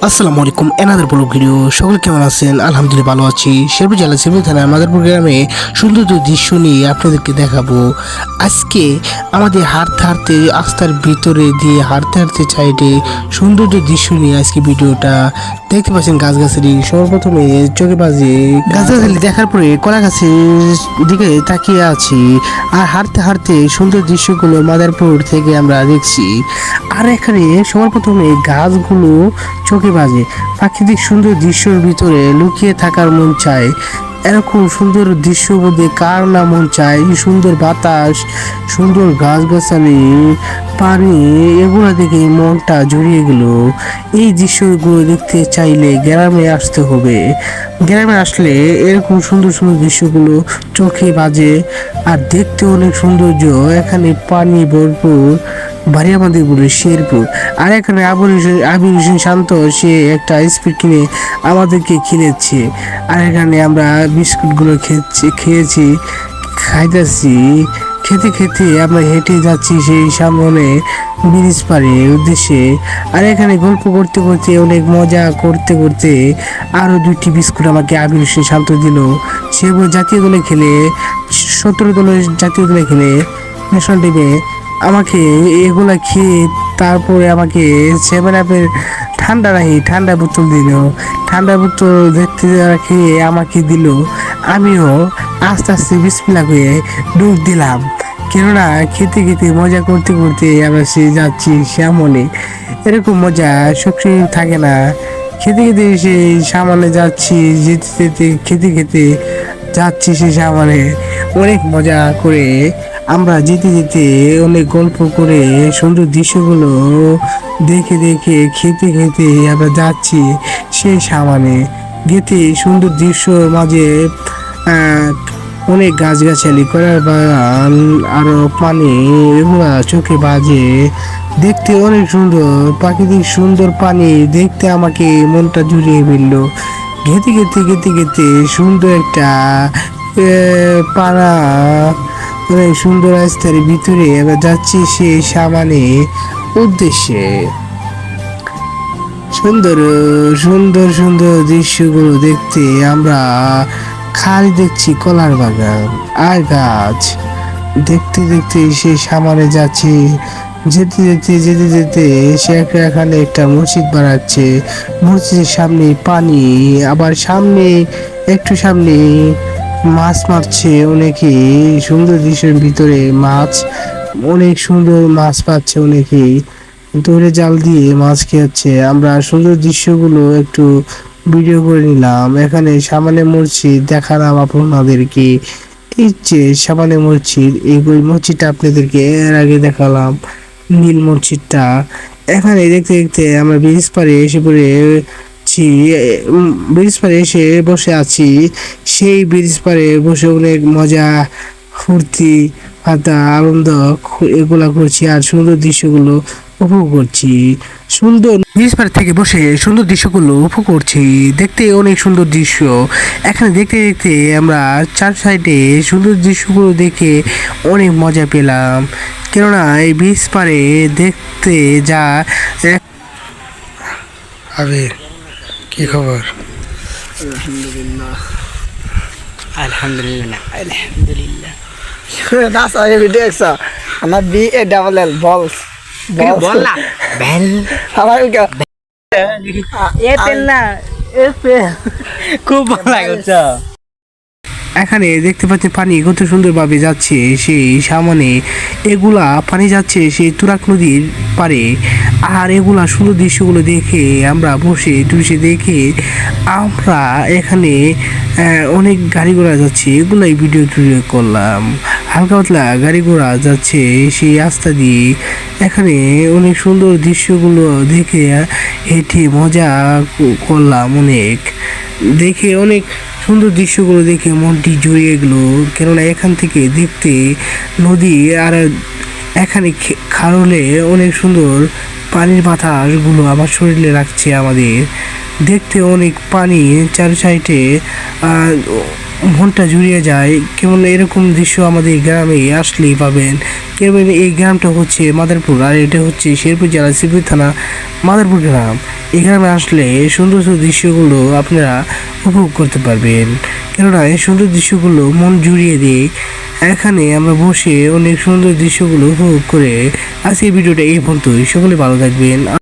আসসালামু আলাইকুম এনাদের ব্লগ ভিডিও। সকলে কেমন আছেন? আলহামদুলিল্লাহ ভালো আছি। শেরপুর জেলা শেরপুর থানায় মাদারপুর গ্রামে সুন্দর দৃশ্য নিয়ে আপনাদেরকে দেখাবো। আজকে আমাদের হাঁটতে হাঁটতে রাস্তার ভিতরে দিয়ে হাঁটতে হাঁটতে সাইডে সৌন্দর্য দৃশ্য নিয়ে আজকে ভিডিওটা দেখতে পাচ্ছেন। গাছগাছালি সর্বপ্রথমে চোখে বাজে গাছগাছালি দেখার পরে কলা গাছের দিকে তাকিয়ে আছি আর হাঁটতে হাঁটতে সুন্দর দৃশ্যগুলো মাদারপুর থেকে আমরা দেখছি। আর এখানে সবার প্রথমে গাছগুলো চোখে বাজে। প্রাকৃতিক সুন্দর দৃশ্যের ভিতরে লুকিয়ে থাকার মন চায়। এরকম সুন্দর দৃশ্য বোধে কার না মন চায়। সুন্দর বাতাস, সুন্দর গাছগাছালি, পানি, এগুলো দেখে মনটা জুড়িয়ে গেল। এই দৃশ্যগুলো দেখতে চাইলে গ্রামে আসতে হবে। গ্রামে আসলে এরকম সুন্দর সুন্দর দৃশ্যগুলো চোখে বাজে আর দেখতে অনেক সৌন্দর্য। এখানে পানি ভরপুর। বাড়িয়ামাদের বলে শেরপুর। আর এখানে আবির হোসেন শান্ত সে একটা স্পিড কিনে আমাদেরকে খেলেছে। আর এখানে আমরা বিস্কুটগুলো খেয়েছি খাইতেছি। খেতে খেতে আমরা হেঁটে যাচ্ছি সেই সামনে ব্রিজ পাড়ের উদ্দেশ্যে। আর এখানে গল্প করতে করতে অনেক মজা করতে করতে আরও 2টি বিস্কুট আমাকে আবির হোসেন শান্ত দিল। সে জাতীয় দলে খেলে 17 দলের জাতীয় দলে খেলে ন্যাশনাল টিমে আমাকে এগুলা খেয়ে তারপরে আমাকে 7-আপের ঠান্ডা বোতল দিল। ঠান্ডা বোতল দেখতে খেয়ে আমাকে দিল। আমিও আস্তে আস্তে বিসমিল্লাহ করে ডুব দিলাম। কেননা খেতে খেতে মজা করতে করতে আমরা সে যাচ্ছি সামনে। এরকম মজা সবসময় থাকে না। খেতে খেতে সেই সামনে যাচ্ছি, যেতে যেতে খেতে খেতে যাচ্ছি সেই সামনে। অনেক মজা করে আমরা যেতে যেতে অনেক গল্প করে সুন্দর দৃশ্যগুলো দেখে দেখে খেতে খেতে আমরা যাচ্ছি সেই সামনে। গেতে সুন্দর দৃশ্যর মাঝে অনেক গাছগাছালি, কলার বাগান, আরো পানি, এগুলা চোখে বাজে। দেখতে অনেক সুন্দর, প্রাকৃতিক সুন্দর পানি দেখতে আমাকে মনটা জুড়িয়ে ফেললো। ঘেতে ঘেতে ঘেতে ঘেতে সুন্দর একটা পাড়া, অনেক সুন্দর রাস্তার ভিতরে আমরা যাচ্ছি সেই সামনে উদ্দেশ্যে। সুন্দর সুন্দর সুন্দর দৃশ্যগুলো দেখতে আমরা খালি দেখছি কলার বাগান আর গাছ। দেখতে দেখতে সেই সামনে যাচ্ছি। যেতে যেতে যেতে যেতে সে এখানে একটা মসজিদ বানাচ্ছে। মসজিদের সামনে পানি, আবার সামনে একটু সামনে মাছ মারছে অনেকে। সুন্দর দৃশ্যের ভিতরে মাছ, অনেক সুন্দর মাছ পাচ্ছে অনেকেই। দৌড়ে জাল দিয়ে মাছ খেয়েছে। আমরা সুন্দর দৃশ্যগুলো একটু ভিডিও করে নিলাম। এখানে সামনে মসজিদ দেখালাম আপনাদেরকে। এই যে সামনে মসজিদ, এই মসজিদটা আপনাদেরকে এর আগে দেখালাম, নীল মসজিদটা। এখানে দেখতে দেখতে আমরা ব্রিজ পাড়ে এসে এসে বসে আছি। সেই ব্রিজ পাড়ে বসে অনেক মজা ফুর্তি ফাটা আনন্দ এগুলা করছি আর সুন্দর দৃশ্যগুলো উপভোগ করছি। সুন্দর ব্রিজ পাড় থেকে বসে সুন্দর দৃশ্যগুলো উপভোগ করছি। দেখতে অনেক সুন্দর দৃশ্য। এখানে দেখতে দেখতে আমরা চার সাইডে সুন্দর দৃশ্যগুলো দেখে অনেক মজা পেলাম। কেননা এই ব্রিজ পাড়ে দেখতে যা। আবির, কি খবর? আলহামদুলিল্লাহ আলহামদুলিল্লাহ আলহামদুলিল্লাহ। That's all you do, sir. I'm not BALL balls. Ball না bell How about you go? Apple না এপেল খুব ভালো লাগছে। এখানে দেখতে পাচ্ছি পানি কত সুন্দরভাবে যাচ্ছে সেই সামনে। এগুলা পানি যাচ্ছে সেই তুরাগ নদীর পারে। আর এগুলা সুন্দর দৃশ্যগুলো দেখে আমরা বসে দেখে আমরা এখানে অনেক গাড়ি ঘোড়া যাচ্ছে, এগুলাই ভিডিও করলাম। হালকা পাতলা গাড়ি ঘোড়া যাচ্ছে সেই রাস্তা দিয়ে। এখানে অনেক সুন্দর দৃশ্যগুলো দেখে হেঁটে মজা করলাম অনেক। দেখে অনেক সুন্দর দৃশ্যগুলো দেখে মনটি জুড়িয়ে গেলো। কেননা এখান থেকে দেখতে নদী আর এখানে খারলে অনেক সুন্দর পানির বাতাসগুলো আমার শরীরে রাখছে আমাদের। দেখতে অনেক পানি চার সাইডে মনটা জুড়িয়ে যায়। কেমন এরকম দৃশ্য আমাদের গ্রামে আসলেই পাবেন। কেমন এই গ্রামটা হচ্ছে মাদারপুর, আর এটা হচ্ছে শেরপুর জেলা শ্রীপুর থানা মাদারপুর গ্রাম। এই গ্রামে আসলে এই সুন্দর সুন্দর দৃশ্যগুলো আপনারা উপভোগ করতে পারবেন, কেননা এই সুন্দর দৃশ্যগুলো মন জুড়িয়ে দিয়ে এখানে আমরা বসে অনেক সুন্দর দৃশ্যগুলো উপভোগ করে আজকের ভিডিওটা এই পর্যন্তই। সকলে ভালো থাকবেন।